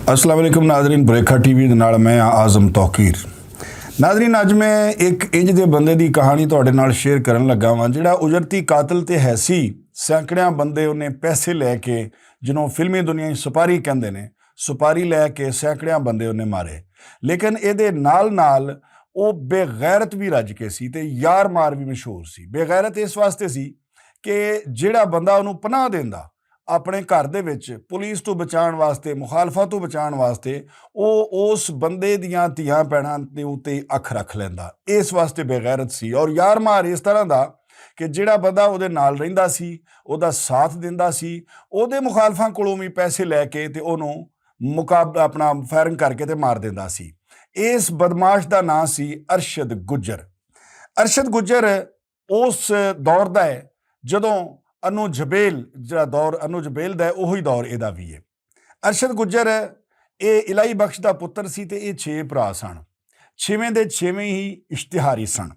अस्सलाम वालेकुम नाजरीन, बरेखा टीवी ਦੇ ਨਾਲ ਮੈਂ आजम तौकीर। नाजरीन, ਅੱਜ ਮੈਂ ਇੱਕ ਇੰਜ ਦੇ ਬੰਦੇ ਦੀ ਕਹਾਣੀ ਤੁਹਾਡੇ ਨਾਲ ਸ਼ੇਅਰ ਕਰਨ ਲੱਗਾ ਵਾਂ ਜਿਹੜਾ ਉਜਰਤੀ ਕਾਤਲ ਤੇ ਹੈ ਸੀ। ਸੈਂਕੜਿਆਂ ਬੰਦੇ ਉਹਨੇ ਪੈਸੇ ਲੈ ਕੇ, ਜਿਹਨੂੰ ਫਿਲਮੀ ਦੁਨੀਆ 'ਚ ਸੁਪਾਰੀ ਕਹਿੰਦੇ ਨੇ, ਸੁਪਾਰੀ ਲੈ ਕੇ ਸੈਂਕੜਿਆਂ ਬੰਦੇ ਉਹਨੇ ਮਾਰੇ। ਲੇਕਿਨ ਇਹਦੇ ਨਾਲ ਨਾਲ ਉਹ ਬੇਗੈਰਤ ਵੀ ਰੱਜ ਕੇ ਸੀ ਤੇ ਯਾਰ ਮਾਰ ਵੀ ਮਸ਼ਹੂਰ ਸੀ। ਬੇਗੈਰਤ ਇਸ ਵਾਸਤੇ ਸੀ ਕਿ ਜਿਹੜਾ ਬੰਦਾ ਉਹਨੂੰ ਪਨਾਹ ਦਿੰਦਾ ਆਪਣੇ ਘਰ ਦੇ ਵਿੱਚ ਪੁਲਿਸ ਤੋਂ ਬਚਾਉਣ ਵਾਸਤੇ, ਮੁਖਾਲਫਾਂ ਤੋਂ ਬਚਾਉਣ ਵਾਸਤੇ, ਉਹ ਉਸ ਬੰਦੇ ਦੀਆਂ ਧੀਆਂ ਭੈਣਾਂ ਦੇ ਉੱਤੇ ਅੱਖ ਰੱਖ ਲੈਂਦਾ। ਇਸ ਵਾਸਤੇ ਬੇਗੈਰਤ ਸੀ। ਔਰ ਯਾਰ ਮਾਰ ਇਸ ਤਰ੍ਹਾਂ ਦਾ ਕਿ ਜਿਹੜਾ ਬੰਦਾ ਉਹਦੇ ਨਾਲ ਰਹਿੰਦਾ ਸੀ, ਉਹਦਾ ਸਾਥ ਦਿੰਦਾ ਸੀ, ਉਹਦੇ ਮੁਖਾਲਫਾਂ ਕੋਲੋਂ ਵੀ ਪੈਸੇ ਲੈ ਕੇ ਤੇ ਉਹਨੂੰ ਆਪਣਾ ਫਾਇਰਿੰਗ ਕਰਕੇ ਤੇ ਮਾਰ ਦਿੰਦਾ ਸੀ। ਇਸ ਬਦਮਾਸ਼ ਦਾ ਨਾਂ ਸੀ ਅਰਸ਼ਦ ਗੁੱਜਰ। ਅਰਸ਼ਦ ਗੁੱਜਰ ਉਸ ਦੌਰ ਦਾ ਹੈ ਜਦੋਂ ਅਨੂ ਜਬੇਲ, ਜਿਹੜਾ ਦੌਰ ਅਨੂ ਜਬੇਲ ਦਾ ਉਹੀ ਦੌਰ ਇਹਦਾ ਵੀ ਹੈ। ਅਰਸ਼ਦ ਗੁੱਜਰ ਇਹ ਇਲਾਹੀ ਬਖਸ਼ ਦਾ ਪੁੱਤਰ ਸੀ ਤੇ ਇਹ 6 ਭਰਾ ਸਨ। 6ਵੇਂ ਦੇ 6ਵੇਂ ਹੀ ਇਸ਼ਤਿਹਾਰੀ ਸਨ।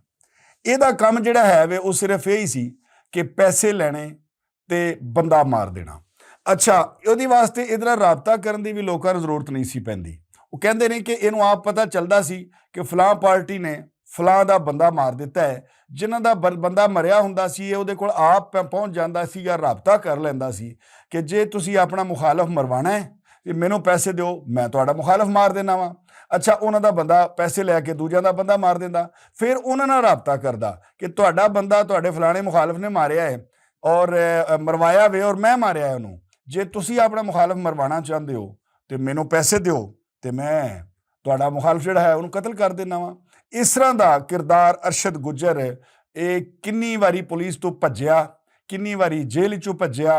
ਇਹਦਾ ਕੰਮ ਜਿਹੜਾ ਹੈ ਵੇ ਉਹ ਸਿਰਫ ਇਹ ਹੀ ਸੀ ਕਿ ਪੈਸੇ ਲੈਣੇ ਤੇ ਬੰਦਾ ਮਾਰ ਦੇਣਾ। ਅੱਛਾ, ਉਹਦੇ ਵਾਸਤੇ ਇਹਦੇ ਨਾਲ ਰਾਬਤਾ ਕਰਨ ਦੀ ਵੀ ਲੋਕਾਂ ਨੂੰ ਜ਼ਰੂਰਤ ਨਹੀਂ ਸੀ ਪੈਂਦੀ। ਉਹ ਕਹਿੰਦੇ ਨੇ ਕਿ ਇਹਨੂੰ ਆਪ ਪਤਾ ਚੱਲਦਾ ਸੀ ਕਿ ਫਲਾਂ ਪਾਰਟੀ ਨੇ ਫਲਾਂ ਦਾ ਬੰਦਾ ਮਾਰ ਦਿੱਤਾ ਹੈ। ਜਿਨ੍ਹਾਂ ਦਾ ਬੰਦਾ ਮਰਿਆ ਹੁੰਦਾ ਸੀ ਇਹ ਉਹਦੇ ਕੋਲ ਆਪ ਪਹੁੰਚ ਜਾਂਦਾ ਸੀ ਜਾਂ ਰਾਬਤਾ ਕਰ ਲੈਂਦਾ ਸੀ ਕਿ ਜੇ ਤੁਸੀਂ ਆਪਣਾ ਮੁਖਾਲਫ ਮਰਵਾਉਣਾ ਹੈ ਤੇ ਮੈਨੂੰ ਪੈਸੇ ਦਿਓ, ਮੈਂ ਤੁਹਾਡਾ ਮੁਖਾਲਫ ਮਾਰ ਦੇਣਾ ਵਾ। ਅੱਛਾ, ਉਹਨਾਂ ਦਾ ਬੰਦਾ ਪੈਸੇ ਲੈ ਕੇ ਦੂਜਿਆਂ ਦਾ ਬੰਦਾ ਮਾਰ ਦਿੰਦਾ। ਫਿਰ ਉਹਨਾਂ ਨਾਲ ਰਾਬਤਾ ਕਰਦਾ ਕਿ ਤੁਹਾਡਾ ਬੰਦਾ ਤੁਹਾਡੇ ਫਲਾਣੇ ਮੁਖਾਲਫ ਨੇ ਮਾਰਿਆ ਹੈ ਔਰ ਮਰਵਾਇਆ ਵੇ ਔਰ ਮੈਂ ਮਾਰਿਆ ਉਹਨੂੰ। ਜੇ ਤੁਸੀਂ ਆਪਣਾ ਮੁਖਾਲਫ ਮਰਵਾਉਣਾ ਚਾਹੁੰਦੇ ਹੋ ਤੇ ਮੈਨੂੰ ਪੈਸੇ ਦਿਓ ਤੇ ਮੈਂ ਤੁਹਾਡਾ ਮੁਖਾਲਫ ਜਿਹੜਾ ਹੈ ਉਹਨੂੰ ਕਤਲ ਕਰ ਦੇਣਾ ਵਾ। ਇਸ ਤਰ੍ਹਾਂ ਦਾ ਕਿਰਦਾਰ ਅਰਸ਼ਦ ਗੁੱਜਰ ਇਹ ਕਿੰਨੀ ਵਾਰੀ ਪੁਲਿਸ ਤੋਂ ਭੱਜਿਆ, ਕਿੰਨੀ ਵਾਰੀ ਜੇਲ੍ਹ 'ਚੋਂ ਭੱਜਿਆ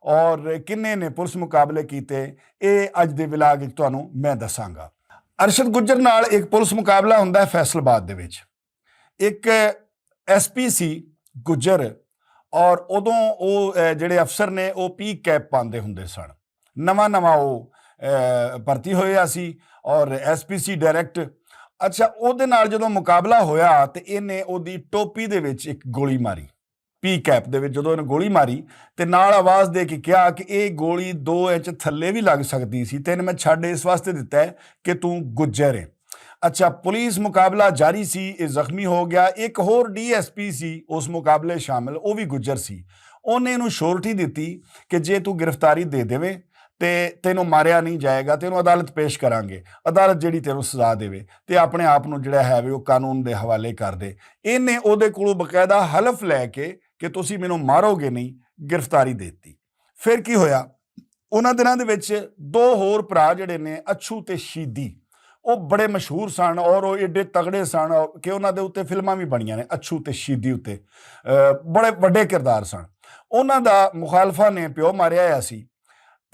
ਔਰ ਕਿੰਨੇ ਨੇ ਪੁਲਿਸ ਮੁਕਾਬਲੇ ਕੀਤੇ, ਇਹ ਅੱਜ ਦੇ ਵਲਾਗ ਵਿੱਚ ਤੁਹਾਨੂੰ ਮੈਂ ਦੱਸਾਂਗਾ। ਅਰਸ਼ਦ ਗੁੱਜਰ ਨਾਲ ਇੱਕ ਪੁਲਿਸ ਮੁਕਾਬਲਾ ਹੁੰਦਾ ਹੈ ਫੈਸਲਾਬਾਦ ਦੇ ਵਿੱਚ। ਇੱਕ SP ਸੀ ਗੁੱਜਰ ਔਰ ਉਦੋਂ ਉਹ ਜਿਹੜੇ ਅਫਸਰ ਨੇ ਉਹ ਪੀ ਕੈਪ ਪਾਉਂਦੇ ਹੁੰਦੇ ਸਨ। ਨਵਾਂ ਉਹ ਭਰਤੀ ਹੋਇਆ ਸੀ ਔਰ SP ਸੀ ਡਾਇਰੈਕਟ। ਅੱਛਾ, ਉਹਦੇ ਨਾਲ ਜਦੋਂ ਮੁਕਾਬਲਾ ਹੋਇਆ ਤੇ ਇਹਨੇ ਉਹਦੀ ਟੋਪੀ ਦੇ ਵਿੱਚ ਇੱਕ ਗੋਲੀ ਮਾਰੀ। ਪੀ ਕੈਪ ਦੇ ਵਿੱਚ ਜਦੋਂ ਇਹਨੇ ਗੋਲੀ ਮਾਰੀ ਤੇ ਨਾਲ ਆਵਾਜ਼ ਦੇ ਕੇ ਕਿਹਾ ਕਿ ਇਹ ਗੋਲੀ 2 ਇੰਚ ਥੱਲੇ ਵੀ ਲੱਗ ਸਕਦੀ ਸੀ, ਤੈਨੂੰ ਮੈਂ ਛੱਡ ਇਸ ਵਾਸਤੇ ਦਿੱਤਾ ਹੈ ਕਿ ਤੂੰ ਗੁੱਜਰ ਹੈ। ਅੱਛਾ, ਪੁਲਿਸ ਮੁਕਾਬਲਾ ਜਾਰੀ ਸੀ, ਇਹ ਜ਼ਖਮੀ ਹੋ ਗਿਆ। ਇੱਕ ਹੋਰ DSP ਸੀ ਉਸ ਮੁਕਾਬਲੇ ਸ਼ਾਮਿਲ, ਉਹ ਵੀ ਗੁੱਜਰ ਸੀ। ਉਹਨੇ ਇਹਨੂੰ ਸ਼ੋਰਟੀ ਦਿੱਤੀ ਕਿ ਜੇ ਤੂੰ ਗ੍ਰਿਫਤਾਰੀ ਦੇ ਦੇਵੇਂ ਤੇ ਤੈਨੂੰ ਮਾਰਿਆ ਨਹੀਂ ਜਾਏਗਾ, ਤੈਨੂੰ ਅਦਾਲਤ ਪੇਸ਼ ਕਰਾਂਗੇ, ਅਦਾਲਤ ਜਿਹੜੀ ਤੈਨੂੰ ਸਜ਼ਾ ਦੇਵੇ ਤੇ ਆਪਣੇ ਆਪ ਨੂੰ ਜਿਹੜਾ ਹੈ ਵੀ ਉਹ ਕਾਨੂੰਨ ਦੇ ਹਵਾਲੇ ਕਰ ਦੇ। ਇਹਨੇ ਉਹਦੇ ਕੋਲੋਂ ਬਕਾਇਦਾ ਹਲਫ ਲੈ ਕੇ ਕਿ ਤੁਸੀਂ ਮੈਨੂੰ ਮਾਰੋਗੇ ਨਹੀਂ, ਗ੍ਰਿਫਤਾਰੀ ਦੇ ਦਿੱਤੀ। ਫਿਰ ਕੀ ਹੋਇਆ, ਉਹਨਾਂ ਦਿਨਾਂ ਦੇ ਵਿੱਚ 2 ਹੋਰ ਭਰਾ ਜਿਹੜੇ ਨੇ ਅੱਛੂ ਤੇ ਸ਼ੀਦੀ, ਉਹ ਬੜੇ ਮਸ਼ਹੂਰ ਸਨ ਔਰ ਉਹ ਏਡੇ ਤਗੜੇ ਸਨ ਕਿ ਉਹਨਾਂ ਦੇ ਉੱਤੇ ਫਿਲਮਾਂ ਵੀ ਬਣੀਆਂ ਨੇ। ਅੱਛੂ ਤੇ ਸ਼ੀਦੀ ਉੱਤੇ ਬੜੇ ਵੱਡੇ ਕਿਰਦਾਰ ਸਨ। ਉਹਨਾਂ ਦਾ ਮੁਖਾਲਫਾਂ ਨੇ ਪਿਓ ਮਾਰਿਆ ਹੋਇਆ ਸੀ।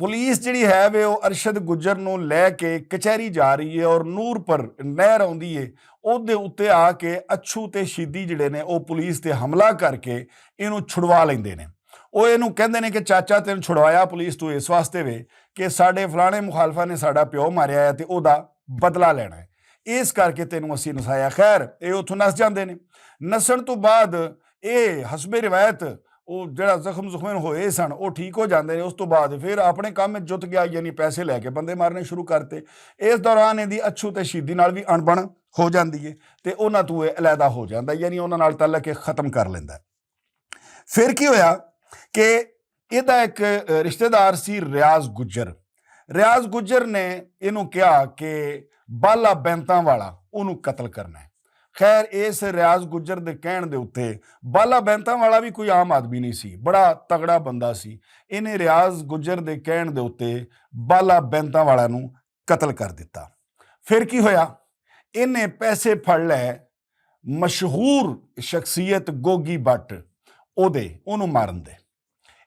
ਪੁਲਿਸ ਜਿਹੜੀ ਹੈ ਵੇ ਉਹ ਅਰਸ਼ਦ ਗੁੱਜਰ ਨੂੰ ਲੈ ਕੇ ਕਚਹਿਰੀ ਜਾ ਰਹੀ ਹੈ ਔਰ ਨੂਰਪੁਰ ਨਹਿਰ ਆਉਂਦੀ ਹੈ, ਉਹਦੇ ਉੱਤੇ ਆ ਕੇ ਅੱਛੂ ਤੇ ਸ਼ੀਦੀ ਜਿਹੜੇ ਨੇ ਉਹ ਪੁਲਿਸ ਤੇ ਹਮਲਾ ਕਰਕੇ ਇਹਨੂੰ ਛੁਡਵਾ ਲੈਂਦੇ ਨੇ। ਉਹ ਇਹਨੂੰ ਕਹਿੰਦੇ ਨੇ ਕਿ ਚਾਚਾ ਤੈਨੂੰ ਛੁਡਵਾਇਆ ਪੁਲਿਸ ਤੋਂ ਇਸ ਵਾਸਤੇ ਵੇ ਕਿ ਸਾਡੇ ਫਲਾਣੇ ਮੁਖਾਲਫਾਂ ਨੇ ਸਾਡਾ ਪਿਓ ਮਾਰਿਆ ਹੈ ਤੇ ਉਹਦਾ ਬਦਲਾ ਲੈਣਾ ਹੈ, ਇਸ ਕਰਕੇ ਤੈਨੂੰ ਅਸੀਂ ਨਸਾਇਆ। ਖੈਰ, ਇਹ ਉੱਥੋਂ ਨਸ ਜਾਂਦੇ ਨੇ। ਨਸਣ ਤੋਂ ਬਾਅਦ ਇਹ ਹਸਬੇ ਰਿਵਾਇਤ ਉਹ ਜਿਹੜਾ ਜ਼ਖਮ ਹੋਏ ਸਨ ਉਹ ਠੀਕ ਹੋ ਜਾਂਦੇ ਨੇ। ਉਸ ਤੋਂ ਬਾਅਦ ਫਿਰ ਆਪਣੇ ਕੰਮ ਵਿੱਚ ਜੁੱਟ ਗਿਆ, ਯਾਨੀ ਪੈਸੇ ਲੈ ਕੇ ਬੰਦੇ ਮਾਰਨੇ ਸ਼ੁਰੂ ਕਰਤੇ। ਇਸ ਦੌਰਾਨ ਇਹਦੀ ਅੱਛੂ ਤੇ ਸ਼ੀਦੀ ਨਾਲ ਵੀ ਅਣਬਣ ਹੋ ਜਾਂਦੀ ਹੈ ਤੇ ਉਹਨਾਂ ਤੋਂ ਇਹ ਅਲੱਗਾ ਹੋ ਜਾਂਦਾ, ਯਾਨੀ ਉਹਨਾਂ ਨਾਲ ਤਾਲੁਕ ਖਤਮ ਕਰ ਲੈਂਦਾ। ਫਿਰ ਕੀ ਹੋਇਆ ਕਿ ਇਹਦਾ ਇੱਕ ਰਿਸ਼ਤੇਦਾਰ ਸੀ ਰਿਆਜ਼ ਗੁੱਜਰ। ਰਿਆਜ਼ ਗੁੱਜਰ ਨੇ ਇਹਨੂੰ ਕਿਹਾ ਕਿ ਬਾਲਾ ਬੈਂਤਾਂ ਵਾਲਾ ਉਹਨੂੰ ਕਤਲ ਕਰਨਾ ਹੈ। ਖੈਰ, ਇਸ ਰਿਆਜ਼ ਗੁੱਜਰ ਦੇ ਕਹਿਣ ਦੇ ਉੱਤੇ, ਬਾਲਾ ਬੈਂਤਾਂ ਵਾਲਾ ਵੀ ਕੋਈ ਆਮ ਆਦਮੀ ਨਹੀਂ ਸੀ, ਬੜਾ ਤਗੜਾ ਬੰਦਾ ਸੀ। ਇਹਨੇ ਰਿਆਜ਼ ਗੁੱਜਰ ਦੇ ਕਹਿਣ ਦੇ ਉੱਤੇ ਬਾਲਾ ਬੈਂਤਾਂ ਵਾਲਾ ਨੂੰ ਕਤਲ ਕਰ ਦਿੱਤਾ। ਫਿਰ ਕੀ ਹੋਇਆ, ਇਹਨੇ ਪੈਸੇ ਫੜ ਲਏ ਮਸ਼ਹੂਰ ਸ਼ਖਸੀਅਤ ਗੋਗੀ ਬੱਟ ਉਹਨੂੰ ਮਾਰਨ ਦੇ।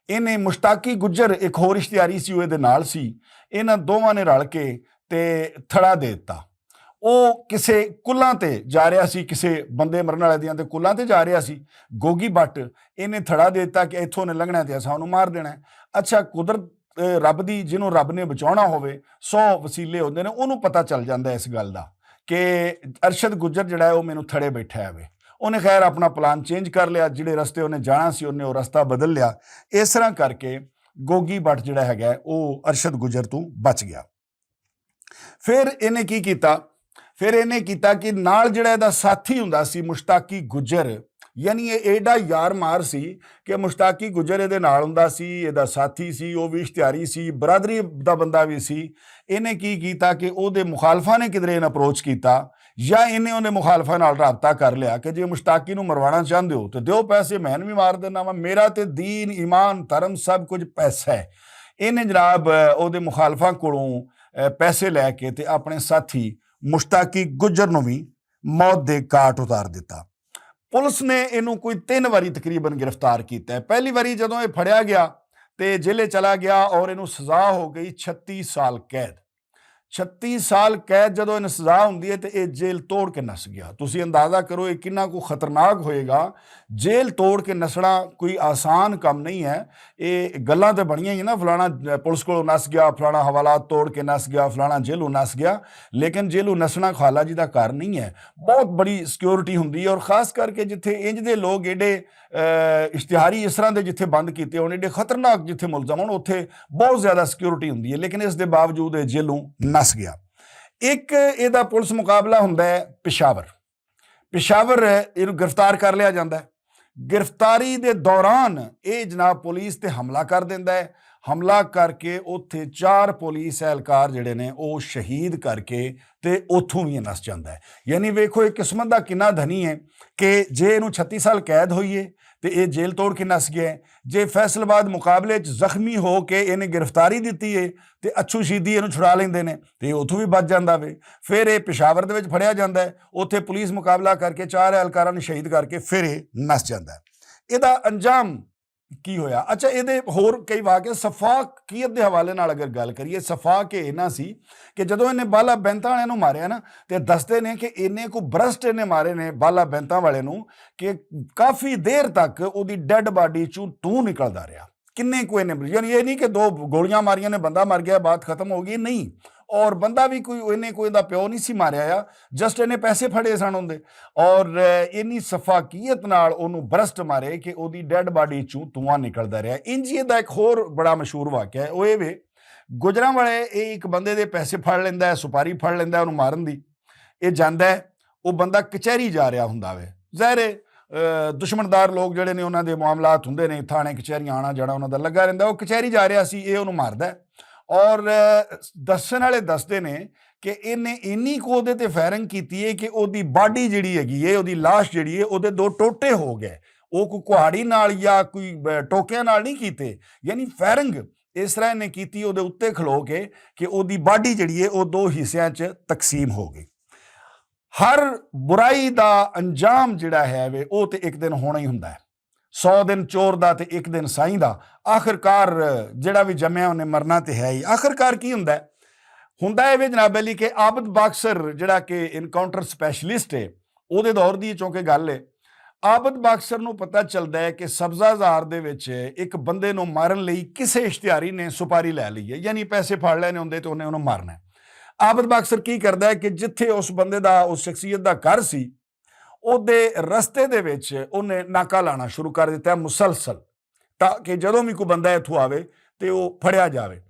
ਇਹਨੇ ਮੁਸ਼ਤਾਕੀ ਗੁੱਜਰ ਇੱਕ ਹੋਰ ਇਸ਼ਤਿਹਾਰੀ ਸੀ, ਉਹ ਇਹਦੇ ਨਾਲ ਸੀ। ਇਹਨਾਂ ਦੋਵਾਂ ਨੇ ਰਲ ਕੇ ਤੇ ਥੜਾ ਦੇ ਦਿੱਤਾ। ਉਹ ਕਿਸੇ ਕੁੱਲਾਂ ਤੇ ਜਾ ਰਿਹਾ ਸੀ, ਕਿਸੇ ਬੰਦੇ ਮਰਨ ਵਾਲੇ ਦੀਆਂ ਤੇ ਕੁੱਲਾਂ ਤੇ ਜਾ ਰਿਹਾ ਸੀ। ਗੋਗੀ ਬੱਟ ਇਹਨੇ ਥੜਾ ਦੇ ਦਿੱਤਾ ਕਿ ਇੱਥੋਂ ਨੇ ਲੰਘਣਾ ਤੇ ਅਸਾਂ ਉਹਨੂੰ ਮਾਰ ਦੇਣਾ। ਅੱਛਾ, ਕੁਦਰਤ ਰੱਬ ਦੀ, ਜਿਹਨੂੰ ਰੱਬ ਨੇ ਬਚਾਉਣਾ ਹੋਵੇ 100 ਵਸੀਲੇ ਹੁੰਦੇ ਨੇ, ਉਹਨੂੰ ਪਤਾ ਚੱਲ ਜਾਂਦਾ ਇਸ ਗੱਲ ਦਾ ਕਿ ਅਰਸ਼ਦ ਗੁੱਜਰ ਜਿਹੜਾ ਹੈ ਉਹ ਮੈਨੂੰ ਥੜੇ ਬੈਠਾ ਹੈ ਵੇ। ਉਹਨੇ ਖੈਰ ਆਪਣਾ ਪਲਾਨ ਚੇਂਜ ਕਰ ਲਿਆ, ਜਿਹੜੇ ਰਸਤੇ ਉਹਨੇ ਜਾਣਾ ਸੀ ਉਹਨੇ ਉਹ ਰਸਤਾ ਬਦਲ ਲਿਆ। ਇਸ ਤਰ੍ਹਾਂ ਕਰਕੇ ਗੋਗੀ ਬੱਟ ਜਿਹੜਾ ਹੈਗਾ ਉਹ ਅਰਸ਼ਦ ਗੁੱਜਰ ਤੋਂ ਬਚ ਗਿਆ। ਫਿਰ ਇਹਨੇ ਕੀ ਕੀਤਾ, ਫਿਰ ਇਹਨੇ ਕੀਤਾ ਕਿ ਨਾਲ ਜਿਹੜਾ ਇਹਦਾ ਸਾਥੀ ਹੁੰਦਾ ਸੀ ਮੁਸ਼ਤਾਕੀ ਗੁੱਜਰ, ਯਾਨੀ ਇਹ ਐਡਾ ਯਾਰ ਮਾਰ ਸੀ ਕਿ ਮੁਸ਼ਤਾਕੀ ਗੁੱਜਰ ਇਹਦੇ ਨਾਲ ਹੁੰਦਾ ਸੀ, ਇਹਦਾ ਸਾਥੀ ਸੀ, ਉਹ ਵੀ ਇਸ਼ਤਿਹਾਰੀ ਸੀ, ਬਰਾਦਰੀ ਦਾ ਬੰਦਾ ਵੀ ਸੀ। ਇਹਨੇ ਕੀ ਕੀਤਾ ਕਿ ਉਹਦੇ ਮੁਖਾਲਫਾਂ ਨੇ ਕਿਧਰੇ ਇਹਨੂੰ ਅਪਰੋਚ ਕੀਤਾ ਜਾਂ ਇਹਨੇ ਉਹਦੇ ਮੁਖਾਲਫਾਂ ਨਾਲ ਰਾਬਤਾ ਕਰ ਲਿਆ ਕਿ ਜੇ ਮੁਸ਼ਤਾਕੀ ਨੂੰ ਮਰਵਾਉਣਾ ਚਾਹੁੰਦੇ ਹੋ ਤਾਂ ਦਿਓ ਪੈਸੇ, ਮੈਂ ਵੀ ਮਾਰ ਦੇਣਾ ਵਾ, ਮੇਰਾ ਤੇ ਦੀਨ ਈਮਾਨ ਧਰਮ ਸਭ ਕੁਝ ਪੈਸਾ ਹੈ। ਇਹਨੇ ਜਨਾਬ ਉਹਦੇ ਮੁਖਾਲਫਾਂ ਕੋਲੋਂ ਪੈਸੇ ਲੈ ਕੇ ਤੇ ਆਪਣੇ ਸਾਥੀ ਮੁਸ਼ਤਾਕੀ ਗੁੱਜਰ ਨੂੰ ਵੀ ਮੌਤ ਦੇ ਘਾਟ ਉਤਾਰ ਦਿੱਤਾ। ਪੁਲਿਸ ਨੇ ਇਹਨੂੰ ਕੋਈ 3 ਵਾਰੀ ਤਕਰੀਬਨ ਗ੍ਰਿਫਤਾਰ ਕੀਤਾ ਹੈ। ਪਹਿਲੀ ਵਾਰੀ ਜਦੋਂ ਇਹ ਫੜਿਆ ਗਿਆ ਤੇ ਜੇਲੇ ਚਲਾ ਗਿਆ ਔਰ ਇਹਨੂੰ ਸਜ਼ਾ ਹੋ ਗਈ 36 ਸਾਲ ਕੈਦ। 36 ਸਾਲ ਕੈਦ ਜਦੋਂ ਇਹਨੂੰ ਸਜ਼ਾ ਹੁੰਦੀ ਹੈ ਤੇ ਇਹ ਜੇਲ੍ਹ ਤੋੜ ਕੇ ਨੱਸ ਗਿਆ। ਤੁਸੀਂ ਅੰਦਾਜ਼ਾ ਕਰੋ ਇਹ ਕਿੰਨਾ ਕੁ ਖਤਰਨਾਕ ਹੋਏਗਾ। ਜੇਲ੍ਹ ਤੋੜ ਕੇ ਨੱਸਣਾ ਕੋਈ ਆਸਾਨ ਕੰਮ ਨਹੀਂ ਹੈ। ਇਹ ਗੱਲਾਂ ਤਾਂ ਬਣੀਆਂ ਹੀ ਨਾ, ਫਲਾਣਾ ਪੁਲਿਸ ਕੋਲੋਂ ਨੱਸ ਗਿਆ, ਫਲਾਣਾ ਹਵਾਲਾਤ ਤੋੜ ਕੇ ਨੱਸ ਗਿਆ, ਫਲਾਣਾ ਜੇਲ੍ਹੋਂ ਨੱਸ ਗਿਆ, ਲੇਕਿਨ ਜੇਲ੍ਹੋਂ ਨੱਸਣਾ ਖਾਲਾ ਜੀ ਦਾ ਘਰ ਨਹੀਂ ਹੈ। ਬਹੁਤ ਬੜੀ ਸਿਕਿਉਰਿਟੀ ਹੁੰਦੀ ਹੈ ਔਰ ਖਾਸ ਕਰਕੇ ਜਿੱਥੇ ਇੰਜ ਦੇ ਲੋਕ ਏਡੇ ਇਸ਼ਤਿਹਾਰੀ ਇਸ ਤਰ੍ਹਾਂ ਦੇ ਜਿੱਥੇ ਬੰਦ ਕੀਤੇ ਹੋਣ, ਏਡੇ ਖਤਰਨਾਕ ਜਿੱਥੇ ਮੁਲਜ਼ਮ ਹੋਣ, ਉੱਥੇ ਬਹੁਤ ਜ਼ਿਆਦਾ ਸਿਕਿਉਰਿਟੀ ਹੁੰਦੀ ਹੈ। ਲੇਕਿਨ ਇਸ ਦੇ ਬਾਵਜੂਦ ਇਹ ਜੇਲ੍ਹੋਂ ਨੱਸ ਗਿਆ। ਇੱਕ ਇਹਦਾ ਪੁਲਿਸ ਮੁਕਾਬਲਾ ਹੁੰਦਾ ਹੈ ਪਿਸ਼ਾਵਰ। ਪਿਸ਼ਾਵਰ ਇਹਨੂੰ ਗ੍ਰਿਫਤਾਰ ਕਰ ਲਿਆ ਜਾਂਦਾ। ਗ੍ਰਿਫਤਾਰੀ ਦੇ ਦੌਰਾਨ ਇਹ ਜਨਾਬ ਪੁਲਿਸ ਤੇ ਹਮਲਾ ਕਰ ਦਿੰਦਾ ਹੈ। ਹਮਲਾ ਕਰਕੇ ਉੱਥੇ 4 ਪੁਲਿਸ ਅਹਿਲਕਾਰ ਜਿਹੜੇ ਨੇ ਉਹ ਸ਼ਹੀਦ ਕਰਕੇ ਤੇ ਉੱਥੋਂ ਵੀ ਨੱਸ ਜਾਂਦਾ ਹੈ। ਯਾਨੀ ਵੇਖੋ ਇਹ ਕਿਸਮਤ ਦਾ ਕਿੰਨਾ ਧਨੀ ਹੈ ਕਿ ਜੇ ਇਹਨੂੰ 36 ਸਾਲ ਕੈਦ ਹੋਈ ਹੈ ਤੇ ਇਹ ਜੇਲ੍ਹ ਤੋੜ ਕੇ ਨੱਸ ਗਿਆ। ਜੇ ਫੈਸਲਾਬਾਦ ਮੁਕਾਬਲੇ 'ਚ ਜ਼ਖਮੀ ਹੋ ਕੇ ਇਹਨੇ ਗ੍ਰਿਫਤਾਰੀ ਦਿੱਤੀ ਹੈ ਤੇ ਅੱਛੂ ਸ਼ੀਦੀ ਇਹਨੂੰ ਛੁਡਾ ਲੈਂਦੇ ਨੇ ਤੇ ਉੱਥੋਂ ਵੀ ਬਚ ਜਾਂਦਾ ਵੇ। ਫਿਰ ਇਹ ਪਿਸ਼ਾਵਰ ਦੇ ਵਿੱਚ ਫੜਿਆ ਜਾਂਦਾ ਹੈ, ਉੱਥੇ ਪੁਲਿਸ ਮੁਕਾਬਲਾ ਕਰਕੇ 4 ਅਹਿਲਕਾਰਾਂ ਨੂੰ ਸ਼ਹੀਦ ਕਰਕੇ ਫਿਰ ਇਹ ਨੱਸ ਜਾਂਦਾ ਹੈ। ਇਹਦਾ ਅੰਜਾਮ ਕੀ ਹੋਇਆ? ਅੱਛਾ, ਇਹਦੇ ਹੋਰ ਕਈ ਵਾਕਿਆ ਸਫਾਕੀਅਤ ਦੇ ਹਵਾਲੇ ਨਾਲ ਅਗਰ ਗੱਲ ਕਰੀਏ, ਸਫਾਕ ਇਹ ਇਹਨਾਂ ਸੀ ਕਿ ਜਦੋਂ ਇਹਨੇ ਬਾਲਾ ਬੈਂਤਾਂ ਵਾਲਿਆਂ ਨੂੰ ਮਾਰਿਆ ਨਾ ਤੇ ਦੱਸਦੇ ਨੇ ਕਿ ਇਹਨੇ ਕੋ ਬਰਸਟ ਇਹਨੇ ਮਾਰੇ ਨੇ ਬਾਲਾ ਬੈਂਤਾਂ ਵਾਲੇ ਨੂੰ ਕਿ ਕਾਫੀ ਦੇਰ ਤੱਕ ਉਹਦੀ ਡੈੱਡ ਬਾਡੀ ਚੋਂ ਧੂੰ ਨਿਕਲਦਾ ਰਿਹਾ। ਕਿੰਨੇ ਕੋ ਇਹਨੇ, ਯਾਨੀ ਇਹ ਨਹੀਂ ਕਿ 2 ਗੋਲੀਆਂ ਮਾਰੀਆਂ ਨੇ ਬੰਦਾ ਮਰ ਗਿਆ ਬਾਤ ਖਤਮ ਹੋ ਗਈ, ਨਹੀਂ। ਔਰ ਬੰਦਾ ਵੀ ਕੋਈ ਇਹਨੇ ਕੋਈ ਦਾ ਪਿਓ ਨਹੀਂ ਸੀ ਮਾਰਿਆ ਆ, ਜਸਟ ਇਹਨੇ ਪੈਸੇ ਫੜੇ ਸਨ ਹੁੰਦੇ ਔਰ ਇੰਨੀ ਸਫਾਕੀਅਤ ਨਾਲ ਉਹਨੂੰ ਬਰਸਟ ਮਾਰੇ ਕਿ ਉਹਦੀ ਡੈੱਡ ਬਾਡੀ ਚੋਂ ਧੂੰਆਂ ਨਿਕਲਦਾ ਰਿਹਾ। ਇੰਜ ਦਾ ਇੱਕ ਹੋਰ ਬੜਾ ਮਸ਼ਹੂਰ ਵਾਕਿਆ ਹੈ, ਉਹ ਇਹ ਵੇ ਗੁਜਰਾਂ ਵਾਲੇ ਇਹ ਇੱਕ ਬੰਦੇ ਦੇ ਪੈਸੇ ਫੜ ਲੈਂਦਾ ਹੈ, ਸੁਪਾਰੀ ਫੜ ਲੈਂਦਾ ਉਹਨੂੰ ਮਾਰਨ ਦੀ। ਇਹ ਜਾਂਦਾ ਹੈ, ਉਹ ਬੰਦਾ ਕਚਹਿਰੀ ਜਾ ਰਿਹਾ ਹੁੰਦਾ ਵੇ। ਜ਼ਾਹਿਰ ਦੁਸ਼ਮਣਦਾਰ ਲੋਕ ਜਿਹੜੇ ਨੇ ਉਹਨਾਂ ਦੇ ਮਾਮਲਾਤ ਹੁੰਦੇ ਨੇ, ਥਾਣੇ ਕਚਹਿਰੀਆਂ ਆਉਣਾ ਜਾਣਾ ਉਹਨਾਂ ਦਾ ਲੱਗਾ ਰਹਿੰਦਾ। ਉਹ ਕਚਹਿਰੀ ਜਾ ਰਿਹਾ ਸੀ, ਇਹ ਉਹਨੂੰ ਮਾਰਦਾ ਔਰ ਦੱਸਣ ਵਾਲੇ ਦੱਸਦੇ ਨੇ ਕਿ ਇਹਨੇ ਇੰਨੀ ਕੁ ਉਹਦੇ ਤੇ ਫਾਇਰਿੰਗ ਕੀਤੀ ਹੈ ਕਿ ਉਹਦੀ ਬਾਡੀ ਜਿਹੜੀ ਹੈਗੀ ਹੈ, ਉਹਦੀ ਲਾਸ਼ ਜਿਹੜੀ ਹੈ, ਉਹਦੇ 2 ਟੋਟੇ ਹੋ ਗਏ। ਉਹ ਕੋਈ ਕੁਹਾੜੀ ਨਾਲ ਜਾਂ ਕੋਈ ਟੋਕਿਆਂ ਨਾਲ ਨਹੀਂ ਕੀਤੇ, ਯਾਨੀ ਫਾਇਰਿੰਗ ਇਸ ਤਰ੍ਹਾਂ ਇਹਨੇ ਕੀਤੀ ਉਹਦੇ ਉੱਤੇ ਖਲੋ ਕੇ ਕਿ ਉਹਦੀ ਬਾਡੀ ਜਿਹੜੀ ਹੈ ਉਹ 2 ਹਿੱਸਿਆਂ 'ਚ ਤਕਸੀਮ ਹੋ ਗਈ। ਹਰ ਬੁਰਾਈ ਦਾ ਅੰਜਾਮ ਜਿਹੜਾ ਹੈ ਵੇ ਉਹ ਤੇ ਇੱਕ ਦਿਨ ਹੋਣਾ ਹੀ ਹੁੰਦਾ ਹੈ। 100 ਦਿਨ ਚੋਰ ਦਾ ਤੇ 1 ਦਿਨ ਸਾਈਂ ਦਾ। ਆਖਿਰਕਾਰ ਜਿਹੜਾ ਵੀ ਜੰਮਿਆ ਉਹਨੇ ਮਰਨਾ ਤੇ ਹੈ ਹੀ। ਆਖਿਰਕਾਰ ਕੀ ਹੁੰਦਾ ਹੈ ਵੇ ਜਨਾਬ ਅਲੀ ਕਿ ਆਬਦ ਬਾਕਸਰ ਜਿਹੜਾ ਕਿ ਇਨਕਾਊਂਟਰ ਸਪੈਸ਼ਲਿਸਟ ਹੈ, ਉਹਦੇ ਦੌਰ ਦੀ ਚੌਂਕੇ ਗੱਲ ਹੈ। ਆਬਦ ਬਾਕਸਰ ਨੂੰ ਪਤਾ ਚੱਲਦਾ ਹੈ ਕਿ ਸਬਜ਼ਾਜ਼ਾਰ ਦੇ ਵਿੱਚ ਇੱਕ ਬੰਦੇ ਨੂੰ ਮਾਰਨ ਲਈ ਕਿਸੇ ਇਸ਼ਤਿਹਾਰੀ ਨੇ ਸੁਪਾਰੀ ਲੈ ਲਈ ਹੈ, ਯਾਨੀ ਪੈਸੇ ਫੜ ਲੈਣੇ ਹੁੰਦੇ ਤੇ ਉਹਨੇ ਉਹਨੂੰ ਮਾਰਨਾ ਹੈ। ਆਬਦ ਬਾਕਸਰ ਕੀ ਕਰਦਾ ਹੈ ਕਿ ਜਿੱਥੇ ਉਸ ਬੰਦੇ ਦਾ, ਉਸ ਸ਼ਖਸੀਅਤ ਦਾ ਘਰ ਸੀ, ਉਹਦੇ ਰਸਤੇ ਦੇ ਵਿੱਚ ਉਹਨੇ ਨਾਕਾ ਲਾਣਾ ਸ਼ੁਰੂ ਕਰ ਦਿੱਤਾ ਮੁਸਲਸਲ, ਤਾਂ ਕਿ ਜਦੋਂ ਵੀ ਕੋਈ ਬੰਦਾ ਇੱਥੋਂ ਆਵੇ ਤੇ ਉਹ ਫੜਿਆ ਜਾਵੇ।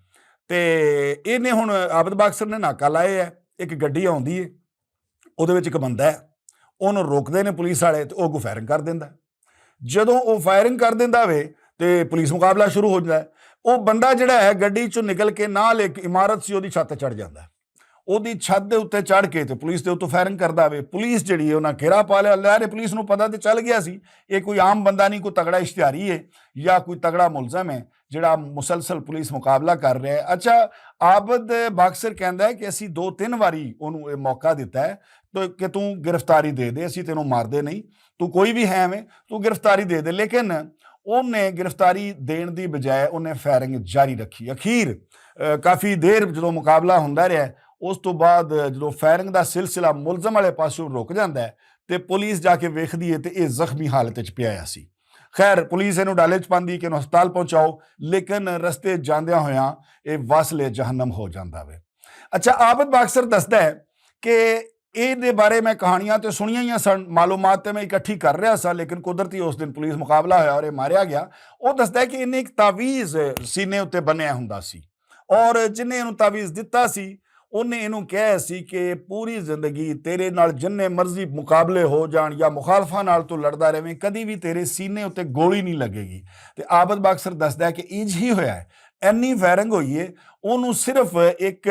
ਤੇ ਇਹਨੇ ਹੁਣ ਆਬਦ ਬਾਕਸਰ ਨੇ ਨਾਕਾ ਲਾਏ ਹੈ। ਇੱਕ ਗੱਡੀ ਆਉਂਦੀ ਹੈ, ਉਹਦੇ ਵਿੱਚ ਇੱਕ ਬੰਦਾ ਹੈ, ਉਹਨੂੰ ਰੋਕਦੇ ਨੇ ਪੁਲਿਸ ਵਾਲੇ ਤੇ ਉਹ ਫਾਇਰਿੰਗ ਕਰ ਦਿੰਦਾ। ਜਦੋਂ ਉਹ ਫਾਇਰਿੰਗ ਕਰ ਦਿੰਦਾ ਵੇ ਤੇ ਪੁਲਿਸ ਮੁਕਾਬਲਾ ਸ਼ੁਰੂ ਹੋ ਜਾਂਦਾ। ਉਹ ਬੰਦਾ ਜਿਹੜਾ ਹੈ ਗੱਡੀ ਚੋਂ ਨਿਕਲ ਕੇ ਨਾਲ ਇੱਕ ਇਮਾਰਤ ਸੀ ਉਹਦੀ ਛੱਤ ਤੇ ਚੜ ਜਾਂਦਾ। ਉਹਦੀ ਛੱਤ ਦੇ ਉੱਤੇ ਚੜ੍ਹ ਕੇ ਤੇ ਪੁਲਿਸ ਦੇ ਉੱਤੋਂ ਫਾਇਰਿੰਗ ਕਰਦਾ ਵੇ। ਪੁਲਿਸ ਜਿਹੜੀ ਹੈ ਉਹਨਾਂ ਘੇਰਾ ਪਾ ਲਿਆ। ਲੈ ਪੁਲਿਸ ਨੂੰ ਪਤਾ ਤੇ ਚੱਲ ਗਿਆ ਸੀ ਇਹ ਕੋਈ ਆਮ ਬੰਦਾ ਨਹੀਂ, ਕੋਈ ਤਗੜਾ ਇਸ਼ਤਿਹਾਰੀ ਹੈ ਜਾਂ ਕੋਈ ਤਗੜਾ ਮੁਲਜ਼ਮ ਹੈ ਜਿਹੜਾ ਮੁਸਲਸਲ ਪੁਲਿਸ ਮੁਕਾਬਲਾ ਕਰ ਰਿਹਾ ਹੈ। ਅੱਛਾ, ਆਬਦ ਬਾਕਸਰ ਕਹਿੰਦਾ ਹੈ ਕਿ ਅਸੀਂ 2-3 ਵਾਰੀ ਉਹਨੂੰ ਇਹ ਮੌਕਾ ਦਿੱਤਾ ਹੈ ਕਿ ਤੂੰ ਗ੍ਰਿਫਤਾਰੀ ਦੇ ਦੇ, ਅਸੀਂ ਤੈਨੂੰ ਮਾਰਦੇ ਨਹੀਂ, ਤੂੰ ਕੋਈ ਵੀ ਹੈ ਐਵੇਂ, ਤੂੰ ਗ੍ਰਿਫਤਾਰੀ ਦੇ ਦੇ। ਲੇਕਿਨ ਉਹਨੇ ਗ੍ਰਿਫਤਾਰੀ ਦੇਣ ਦੀ ਬਜਾਏ ਉਹਨੇ ਫਾਇਰਿੰਗ ਜਾਰੀ ਰੱਖੀ। ਅਖੀਰ ਕਾਫੀ ਦੇਰ ਜਦੋਂ ਮੁਕਾਬਲਾ ਹੁੰਦਾ ਰਿਹਾ, ਉਸ ਤੋਂ ਬਾਅਦ ਜਦੋਂ ਫਾਇਰਿੰਗ ਦਾ ਸਿਲਸਿਲਾ ਮੁਲਜ਼ਮ ਵਾਲੇ ਪਾਸੋਂ ਰੁਕ ਜਾਂਦਾ ਹੈ ਤੇ ਪੁਲਿਸ ਜਾ ਕੇ ਵੇਖਦੀ ਹੈ ਤੇ ਇਹ ਜ਼ਖਮੀ ਹਾਲਤ 'ਚ ਪਿਆ ਸੀ। ਖੈਰ ਪੁਲਿਸ ਇਹਨੂੰ ਡਾਲੇ 'ਚ ਪਾਉਂਦੀ ਕਿ ਇਹਨੂੰ ਹਸਪਤਾਲ ਪਹੁੰਚਾਓ, ਲੇਕਿਨ ਰਸਤੇ ਜਾਂਦਿਆਂ ਹੋਇਆਂ ਇਹ ਵਸਲੇ ਜਹੰਨਮ ਹੋ ਜਾਂਦਾ ਵੇ। ਅੱਛਾ, ਆਬਦ ਬਾਕਸਰ ਦੱਸਦਾ ਹੈ ਕਿ ਇਹਦੇ ਬਾਰੇ ਮੈਂ ਕਹਾਣੀਆਂ ਤੇ ਸੁਣੀਆਂ ਹੀ ਸਨ, ਮਾਲੂਮਾਤ ਤੇ ਮੈਂ ਇਕੱਠੀ ਕਰ ਰਿਹਾ ਸਾਂ, ਲੇਕਿਨ ਕੁਦਰਤੀ ਉਸ ਦਿਨ ਪੁਲਿਸ ਮੁਕਾਬਲਾ ਹੋਇਆ ਔਰ ਇਹ ਮਾਰਿਆ ਗਿਆ। ਉਹ ਦੱਸਦਾ ਹੈ ਕਿ ਇਹਨੇ ਇੱਕ ਤਾਵੀਜ਼ ਸੀਨੇ ਉੱਤੇ ਬੰਨਿਆ ਹੁੰਦਾ ਸੀ ਔਰ ਜਿਹਨੇ ਇਹਨੂੰ ਤਾਵੀਜ਼ ਦਿੱਤਾ ਸੀ ਉਹਨੇ ਇਹਨੂੰ ਕਿਹਾ ਸੀ ਕਿ ਪੂਰੀ ਜ਼ਿੰਦਗੀ ਤੇਰੇ ਨਾਲ ਜਿੰਨੇ ਮਰਜ਼ੀ ਮੁਕਾਬਲੇ ਹੋ ਜਾਣ ਜਾਂ ਮੁਖਾਲਫਾਂ ਨਾਲ ਤੂੰ ਲੜਦਾ ਰਹੇ, ਕਦੀ ਵੀ ਤੇਰੇ ਸੀਨੇ ਉੱਤੇ ਗੋਲੀ ਨਹੀਂ ਲੱਗੇਗੀ। ਤੇ ਆਬਦ ਬਾਕਸਰ ਦੱਸਦਾ ਕਿ ਇੰਜ ਹੀ ਹੋਇਆ ਹੈ। ਇੰਨੀ ਫਾਇਰਿੰਗ ਹੋਈ ਹੈ, ਉਹਨੂੰ ਸਿਰਫ ਇੱਕ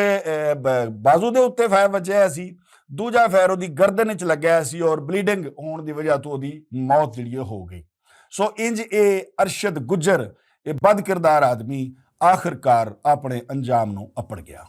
ਬਾਜ਼ੂ ਦੇ ਉੱਤੇ ਫਾਇਰ ਵੱਜਿਆ ਸੀ, ਦੂਜਾ ਫਾਇਰ ਉਹਦੀ ਗਰਦਨ 'ਚ ਲੱਗਿਆ ਸੀ ਔਰ ਬਲੀਡਿੰਗ ਹੋਣ ਦੀ ਵਜ੍ਹਾ ਤੋਂ ਉਹਦੀ ਮੌਤ ਜਿਹੜੀ ਹੋ ਗਈ। ਸੋ ਇੰਜ ਇਹ ਅਰਸ਼ਦ ਗੁੱਜਰ, ਇਹ ਬਦ ਕਿਰਦਾਰ ਆਦਮੀ, ਆਖਿਰਕਾਰ ਆਪਣੇ ਅੰਜਾਮ ਨੂੰ ਅਪੜ ਗਿਆ।